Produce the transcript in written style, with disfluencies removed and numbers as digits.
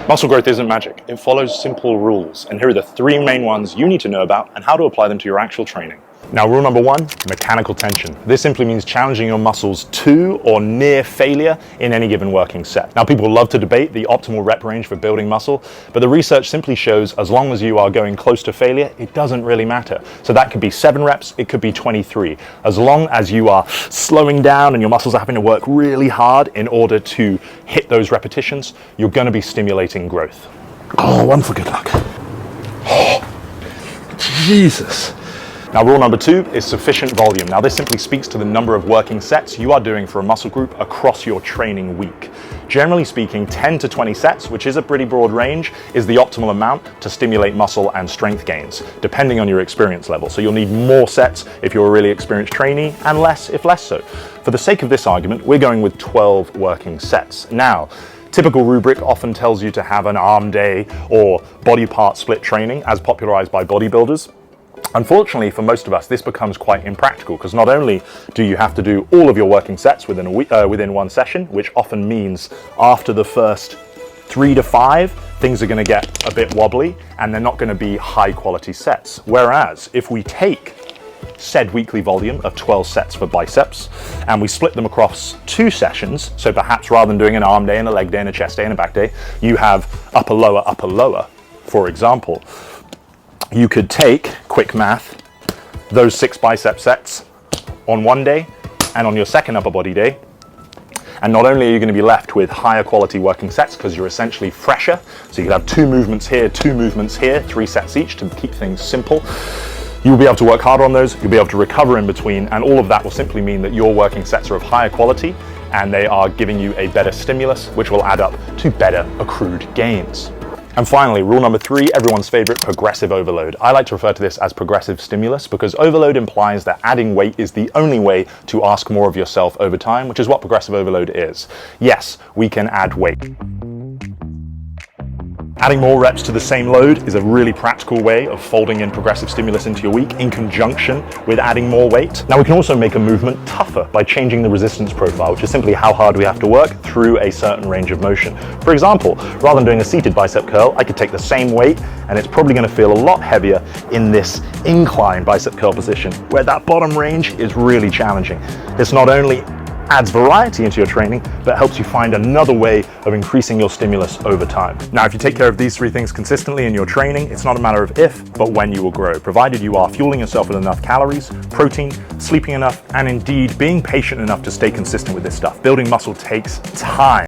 Muscle growth isn't magic. It follows simple rules, and here are the three main ones you need to know about and how to apply them to your actual training. Now, rule number one, mechanical tension. This simply means challenging your muscles to or near failure in any given working set. Now, people love to debate the optimal rep range for building muscle, but the research simply shows as long as you are going close to failure, it doesn't really matter. So that could be 7 reps, it could be 23. As long as you are slowing down and your muscles are having to work really hard in order to hit those repetitions, you're going to be stimulating growth. Oh, one for good luck. Oh, Jesus. Now, rule number 2 is sufficient volume. Now, this simply speaks to the number of working sets you are doing for a muscle group across your training week. Generally speaking, 10 to 20 sets, which is a pretty broad range, is the optimal amount to stimulate muscle and strength gains, depending on your experience level. So you'll need more sets if you're a really experienced trainee, and less if less so. For the sake of this argument, we're going with 12 working sets. Now, typical rubric often tells you to have an arm day or body part split training as popularized by bodybuilders. Unfortunately, for most of us, this becomes quite impractical because not only do you have to do all of your working sets within one session, which often means after the first 3 to 5, things are going to get a bit wobbly and they're not going to be high quality sets. Whereas if we take said weekly volume of 12 sets for biceps and we split them across 2 sessions, so perhaps rather than doing an arm day and a leg day and a chest day and a back day, you have upper lower, for example. You could take, quick math, those 6 bicep sets on one day and on your second upper body day. And not only are you going to be left with higher quality working sets because you're essentially fresher, so you could have 2 movements here, 2 movements here, 3 sets each to keep things simple. You'll be able to work harder on those, you'll be able to recover in between, and all of that will simply mean that your working sets are of higher quality and they are giving you a better stimulus, which will add up to better accrued gains. And finally, rule number 3, everyone's favorite, progressive overload. I like to refer to this as progressive stimulus because overload implies that adding weight is the only way to ask more of yourself over time, which is what progressive overload is. Yes, we can add weight. Adding more reps to the same load is a really practical way of folding in progressive stimulus into your week in conjunction with adding more weight. Now, we can also make a movement tougher by changing the resistance profile, which is simply how hard we have to work through a certain range of motion. For example, rather than doing a seated bicep curl, I could take the same weight and it's probably going to feel a lot heavier in this incline bicep curl position, where that bottom range is really challenging. This not only adds variety into your training, but helps you find another way of increasing your stimulus over time. Now, if you take care of these 3 things consistently in your training, it's not a matter of if, but when you will grow, provided you are fueling yourself with enough calories, protein, sleeping enough, and indeed being patient enough to stay consistent with this stuff. Building muscle takes time.